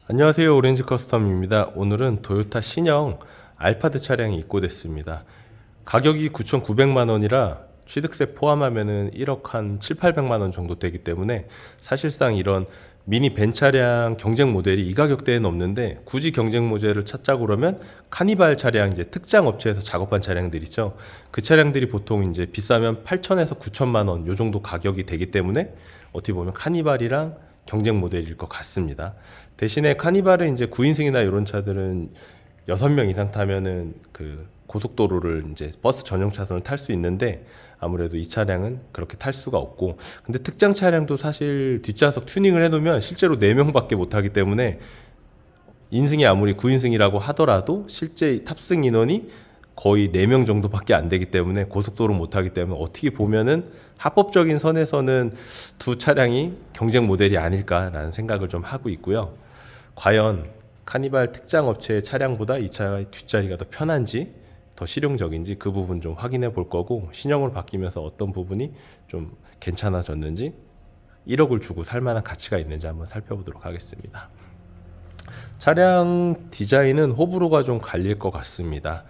안녕하세요, 오렌지 커스텀입니다. 오늘은 토요타 신형 알파드 차량이 입고됐습니다. 가격이 9,900만 원이라 취득세 포함하면은 1억 한 7, 800만 원 정도 되기 때문에 사실상 이런 미니 벤 차량 경쟁 모델이 이 가격대에는 없는데, 굳이 경쟁 모델을 찾자고 그러면 카니발 차량, 이제 특장 업체에서 작업한 차량들 있죠. 그 차량들이 보통 이제 비싸면 8천에서 9천만 원 요 정도 가격이 되기 때문에 어떻게 보면 카니발이랑 경쟁 모델일 것 같습니다. 대신에 카니발은 이제 9인승이나 이런 차들은 6명 이상 타면은 그 고속도로를 이제 버스 전용 차선을 탈 수 있는데, 아무래도 이 차량은 그렇게 탈 수가 없고, 근데 특장 차량도 사실 뒷좌석 튜닝을 해놓으면 실제로 4명밖에 못 타기 때문에, 인승이 아무리 9인승이라고 하더라도 실제 탑승 인원이 거의 4명 정도밖에 안 되기 때문에 고속도로 못 타기 때문에, 어떻게 보면은 합법적인 선에서는 두 차량이 경쟁 모델이 아닐까라는 생각을 좀 하고 있고요. 과연 카니발 특장 업체의 차량보다 이 차의 뒷자리가 더 편한지, 더 실용적인지 그 부분 좀 확인해 볼 거고, 신형으로 바뀌면서 어떤 부분이 좀 괜찮아졌는지, 1억을 주고 살 만한 가치가 있는지 한번 살펴보도록 하겠습니다. 차량 디자인은 호불호가 좀 갈릴 것 같습니다.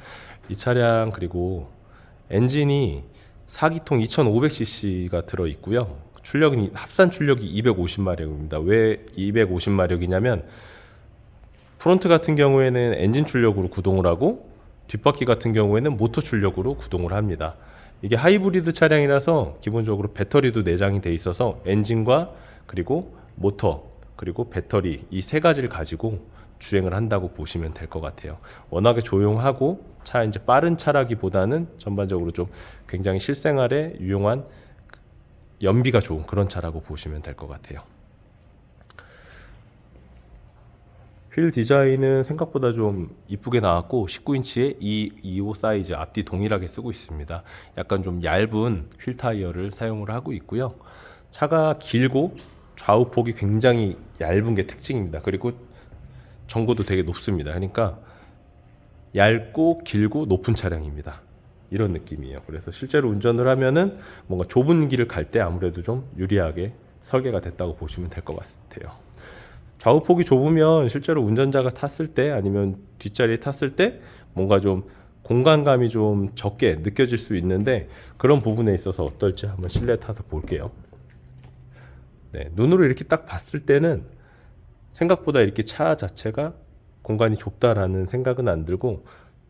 이 차량, 그리고 엔진이 4기통 2500cc가 들어 있고요. 출력은 합산 출력이 250마력입니다. 왜 250마력이냐면, 프론트 같은 경우에는 엔진 출력으로 구동을 하고, 뒷바퀴 같은 경우에는 모터 출력으로 구동을 합니다. 이게 하이브리드 차량이라서 기본적으로 배터리도 내장이 돼 있어서 엔진과 그리고 모터 그리고 배터리, 이 세 가지를 가지고 주행을 한다고 보시면 될 것 같아요. 워낙에 조용하고 차 이제 빠른 차라기보다는 전반적으로 좀 굉장히 실생활에 유용한, 연비가 좋은 그런 차라고 보시면 될 것 같아요. 휠 디자인은 생각보다 좀 이쁘게 나왔고, 19인치의 225 사이즈, 앞뒤 동일하게 쓰고 있습니다. 약간 좀 얇은 휠 타이어를 사용을 하고 있고요. 차가 길고 좌우폭이 굉장히 얇은 게 특징입니다. 그리고 전고도 되게 높습니다. 그러니까 얇고 길고 높은 차량입니다. 이런 느낌이에요. 그래서 실제로 운전을 하면은 뭔가 좁은 길을 갈 때 아무래도 좀 유리하게 설계가 됐다고 보시면 될 것 같아요. 좌우폭이 좁으면 실제로 운전자가 탔을 때, 아니면 뒷자리에 탔을 때 뭔가 좀 공간감이 좀 적게 느껴질 수 있는데, 그런 부분에 있어서 어떨지 한번 실내 타서 볼게요. 네, 눈으로 이렇게 딱 봤을 때는 생각보다 이렇게 차 자체가 공간이 좁다라는 생각은 안 들고,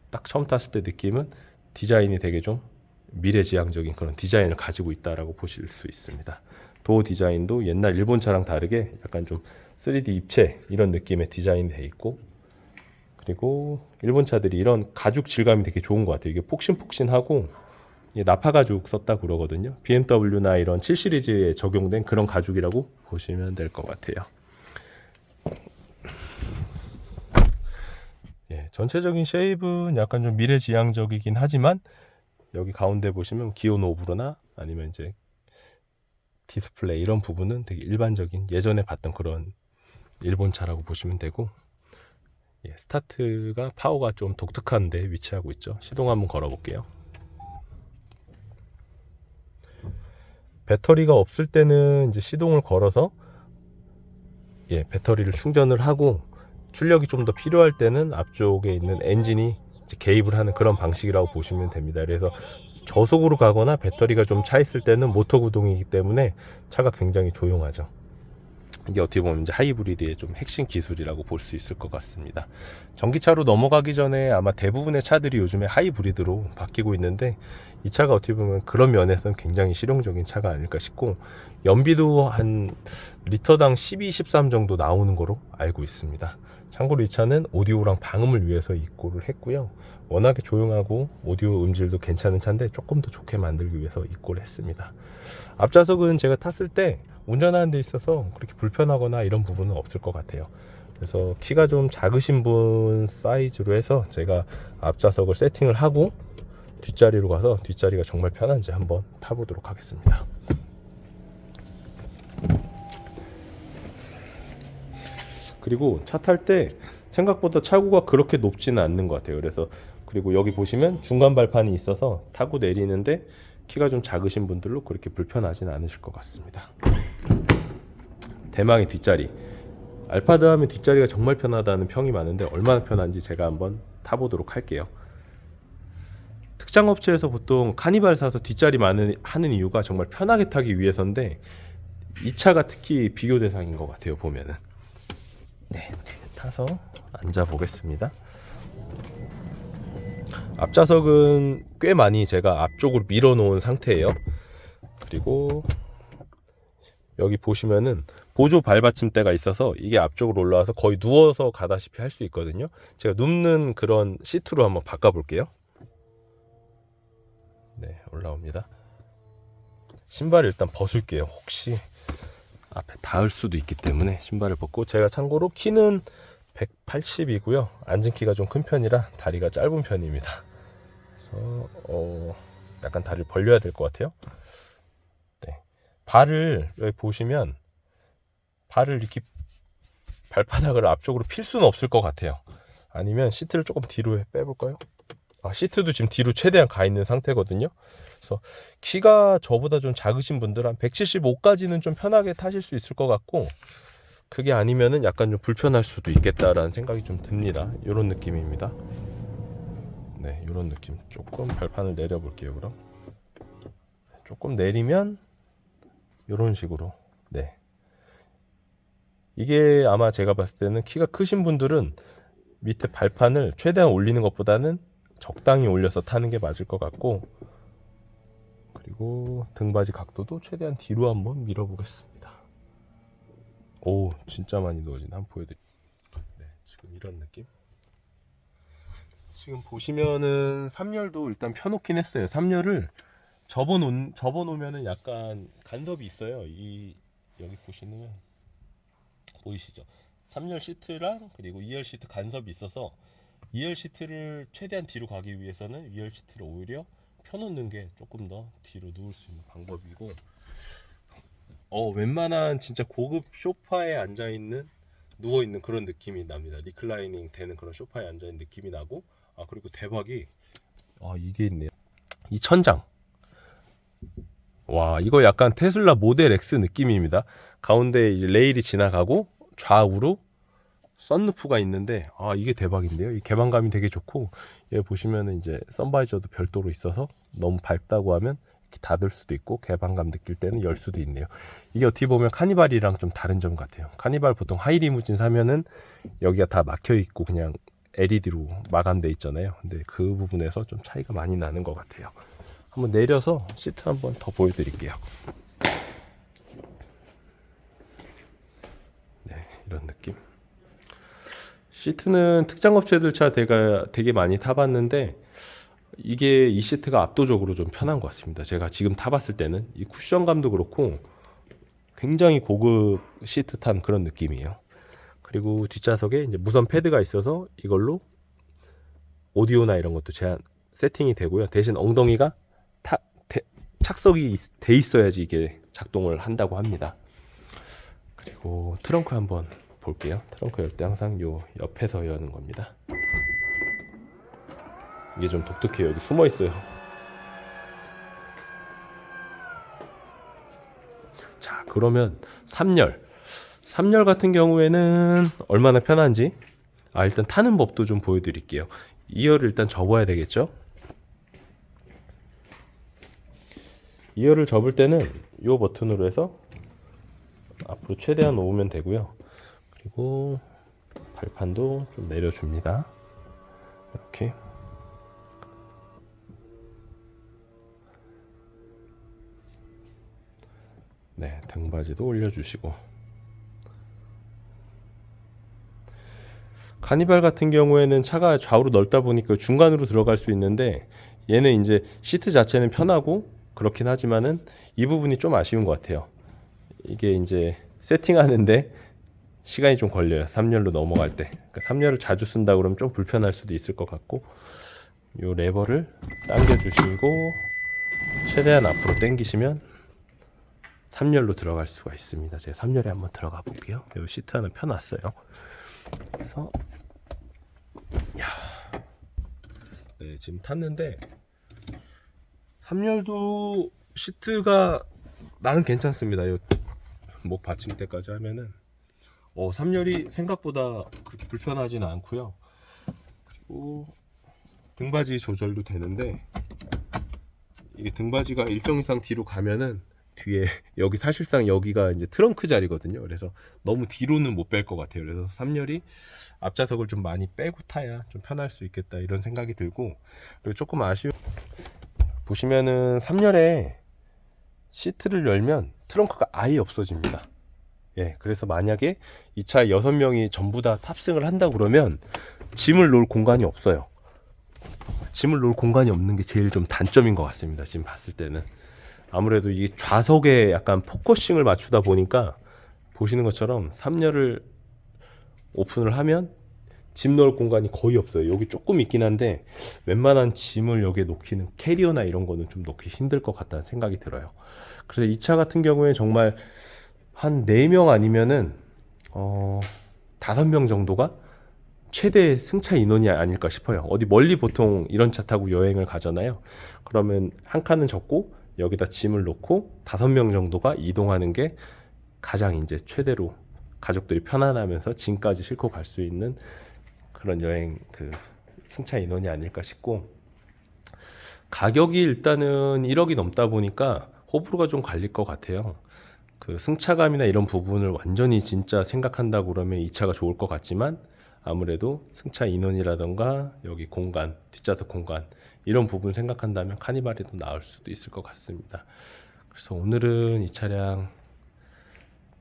딱 처음 탔을 때 느낌은 디자인이 되게 좀 미래지향적인 그런 디자인을 가지고 있다라고 보실 수 있습니다. 도어 디자인도 옛날 일본 차랑 다르게 약간 좀 3D 입체 이런 느낌의 디자인이 돼 있고, 그리고 일본 차들이 이런 가죽 질감이 되게 좋은 것 같아요. 이게 폭신폭신하고 나파 가죽 썼다고 그러거든요. BMW나 이런 7 시리즈에 적용된 그런 가죽이라고 보시면 될 것 같아요. 예, 전체적인 쉐입은 약간 좀 미래지향적이긴 하지만, 여기 가운데 보시면 기어 노브나 아니면 이제 디스플레이 이런 부분은 되게 일반적인 예전에 봤던 그런 일본 차라고 보시면 되고, 예, 스타트가 파워가 좀 독특한데 위치하고 있죠. 시동 한번 걸어 볼게요. 배터리가 없을 때는 이제 시동을 걸어서, 예, 배터리를 충전을 하고, 출력이 좀 더 필요할 때는 앞쪽에 있는 엔진이 이제 개입을 하는 그런 방식이라고 보시면 됩니다. 그래서 저속으로 가거나 배터리가 좀 차 있을 때는 모터 구동이기 때문에 차가 굉장히 조용하죠. 이게 어떻게 보면 이제 하이브리드의 좀 핵심 기술이라고 볼 수 있을 것 같습니다. 전기차로 넘어가기 전에 아마 대부분의 차들이 요즘에 하이브리드로 바뀌고 있는데, 이 차가 어떻게 보면 그런 면에서는 굉장히 실용적인 차가 아닐까 싶고, 연비도 한 리터당 12, 13 정도 나오는 거로 알고 있습니다. 참고로 이 차는 오디오랑 방음을 위해서 입고를 했고요. 워낙에 조용하고 오디오 음질도 괜찮은 차인데 조금 더 좋게 만들기 위해서 입고를 했습니다. 앞좌석은 제가 탔을 때 운전하는 데 있어서 그렇게 불편하거나 이런 부분은 없을 것 같아요. 그래서 키가 좀 작으신 분 사이즈로 해서 제가 앞좌석을 세팅을 하고 뒷자리로 가서 뒷자리가 정말 편한지 한번 타보도록 하겠습니다. 그리고 차 탈 때 생각보다 차고가 그렇게 높지는 않는 것 같아요. 그래서, 그리고 여기 보시면 중간 발판이 있어서 타고 내리는데 키가 좀 작으신 분들로 그렇게 불편하진 않으실 것 같습니다. 대망의 뒷자리, 알파드 하면 뒷자리가 정말 편하다는 평이 많은데 얼마나 편한지 제가 한번 타보도록 할게요. 특장 업체에서 보통 카니발 사서 뒷자리 하는 이유가 정말 편하게 타기 위해서인데 이 차가 특히 비교 대상인 것 같아요. 보면은 네, 타서 앉아 보겠습니다. 앞좌석은 꽤 많이 제가 앞쪽으로 밀어 놓은 상태예요. 그리고 여기 보시면은 보조 발받침대가 있어서 이게 앞쪽으로 올라와서 거의 누워서 가다시피 할 수 있거든요. 제가 눕는 그런 시트로 한번 바꿔 볼게요. 네, 올라옵니다. 신발을 일단 벗을게요. 혹시 앞에 닿을 수도 있기 때문에 신발을 벗고, 제가 참고로 키는 180이고요. 앉은 키가 좀 큰 편이라 다리가 짧은 편입니다. 그래서 약간 다리를 벌려야 될 것 같아요. 네. 발을 여기 보시면 발을 이렇게 발바닥을 앞쪽으로 필 수는 없을 것 같아요. 아니면 시트를 조금 뒤로 빼볼까요? 시트도 지금 뒤로 최대한 가 있는 상태거든요. 그래서 키가 저보다 좀 작으신 분들 한 175까지는 좀 편하게 타실 수 있을 것 같고, 그게 아니면은 약간 좀 불편할 수도 있겠다라는 생각이 좀 듭니다. 이런 느낌입니다. 네, 이런 느낌. 조금 발판을 내려 볼게요. 그럼 조금 내리면 이런 식으로. 네, 이게 아마 제가 봤을 때는 키가 크신 분들은 밑에 발판을 최대한 올리는 것보다는 적당히 올려서 타는 게 맞을 것 같고, 그리고 등받이 각도도 최대한 뒤로 한번 밀어 보겠습니다. 오, 진짜 많이 누워지네. 한번 보여드릴게요. 네, 지금 이런 느낌. 지금 보시면은 3열도 일단 펴놓긴 했어요. 3열을 접어놓으면은 약간 간섭이 있어요. 여기 보시면 보이시죠? 3열 시트랑 그리고 2열 시트 간섭이 있어서 2열 시트를 최대한 뒤로 가기 위해서는 2열 시트를 오히려 펴놓는 게 조금 더 뒤로 누울 수 있는 방법이고, 웬만한 진짜 고급 소파에 앉아있는, 누워있는 그런 느낌이 납니다. 리클라이닝 되는 그런 소파에 앉아있는 느낌이 나고, 그리고 대박이, 이게 있네요. 이 천장. 와, 이거 약간 테슬라 모델 X 느낌입니다. 가운데 이제 레일이 지나가고 좌우로 썬루프가 있는데, 이게 대박인데요. 이 개방감이 되게 좋고, 여기 보시면은 이제 선바이저도 별도로 있어서 너무 밝다고 하면 이렇게 닫을 수도 있고, 개방감 느낄 때는 열 수도 있네요. 이게 어떻게 보면 카니발이랑 좀 다른 점 같아요. 카니발 보통 하이리무진 사면은 여기가 다 막혀 있고 그냥 LED로 마감돼 있잖아요. 근데 그 부분에서 좀 차이가 많이 나는 것 같아요. 한번 내려서 시트 한번 더 보여드릴게요. 네, 이런 느낌. 시트는 특장 업체들 차 되게 많이 타봤는데, 이 시트가 압도적으로 좀 편한 것 같습니다. 제가 지금 타봤을 때는 이 쿠션감도 그렇고 굉장히 고급 시트 탄 그런 느낌이에요. 그리고 뒷좌석에 이제 무선 패드가 있어서 이걸로 오디오나 이런 것도 세팅이 되고요. 대신 엉덩이가 착석이 돼 있어야지 이게 작동을 한다고 합니다. 그리고 트렁크 한번 볼게요. 트렁크 열 때 항상 요 옆에서 여는 겁니다. 이게 좀 독특해요. 여기 숨어 있어요. 자, 그러면 3열 같은 경우에는 얼마나 편한지 일단 타는 법도 좀 보여드릴게요. 2열을 일단 접어야 되겠죠. 2열을 접을 때는 이 버튼으로 해서 앞으로 최대한 놓으면 되고요. 그리고 발판도 좀 내려줍니다. 이렇게. 네, 등받이도 올려주시고. 카니발 같은 경우에는 차가 좌우로 넓다 보니까 중간으로 들어갈 수 있는데, 얘는 이제 시트 자체는 편하고 그렇긴 하지만은 이 부분이 좀 아쉬운 것 같아요. 이게 이제 세팅하는데 시간이 좀 걸려요. 3열로 넘어갈 때. 그러니까 3열을 자주 쓴다 그러면 좀 불편할 수도 있을 것 같고, 요 레버를 당겨 주시고 최대한 앞으로 당기시면 3열로 들어갈 수가 있습니다. 제가 3열에 한번 들어가 볼게요. 요 시트 하나 펴놨어요. 그래서 네, 지금 탔는데 3열도 시트가 나는 괜찮습니다. 요 목 받침대까지 하면은 3열이 생각보다 그렇게 불편하지는 않고요. 그리고 등받이 조절도 되는데, 이게 등받이가 일정 이상 뒤로 가면은 뒤에 여기 사실상 여기가 이제 트렁크 자리거든요. 그래서 너무 뒤로는 못 뺄 것 같아요. 그래서 3열이 앞좌석을 좀 많이 빼고 타야 좀 편할 수 있겠다 이런 생각이 들고, 그리고 조금 아쉬운, 보시면은 3열에 시트를 열면 트렁크가 아예 없어집니다. 예, 그래서 만약에 이 차에 6명이 전부 다 탑승을 한다 그러면 짐을 놓을 공간이 없어요. 짐을 놓을 공간이 없는 게 제일 좀 단점인 것 같습니다. 지금 봤을 때는. 아무래도 이 좌석에 약간 포커싱을 맞추다 보니까 보시는 것처럼 3열을 오픈을 하면 짐 넣을 공간이 거의 없어요. 여기 조금 있긴 한데 웬만한 짐을 여기에 놓기는, 캐리어나 이런 거는 좀 놓기 힘들 것 같다는 생각이 들어요. 그래서 이 차 같은 경우에 정말 한 4명 아니면은 5명 정도가 최대 승차 인원이 아닐까 싶어요. 어디 멀리 보통 이런 차 타고 여행을 가잖아요. 그러면 한 칸은 접고 여기다 짐을 놓고 5명 정도가 이동하는 게 가장 이제 최대로 가족들이 편안하면서 짐까지 싣고 갈 수 있는 그런 여행 그 승차 인원이 아닐까 싶고, 가격이 일단은 1억이 넘다 보니까 호불호가 좀 갈릴 것 같아요. 그 승차감이나 이런 부분을 완전히 진짜 생각한다고 그러면 이 차가 좋을 것 같지만, 아무래도 승차 인원이라던가 여기 공간, 뒷좌석 공간 이런 부분 생각한다면 카니발이 더 나을 수도 있을 것 같습니다. 그래서 오늘은 이 차량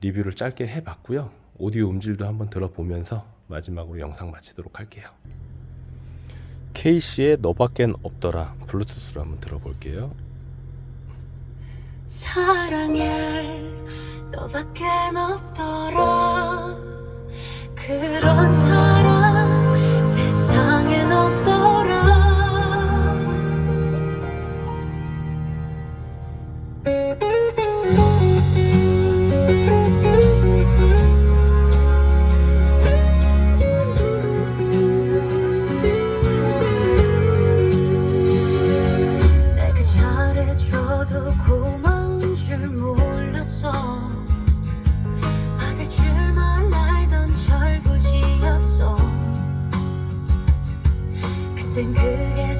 리뷰를 짧게 해봤고요. 오디오 음질도 한번 들어보면서 마지막으로 영상 마치도록 할게요. K씨의 너밖엔 없더라 블루투스로 한번 들어볼게요. 사랑해 너밖엔 없더라, 그런 사람 세상엔 없더라. 내가 잘해줘도 고마운 줄 몰랐어. 받을 줄만 알던 철부지였어. 그땐 그게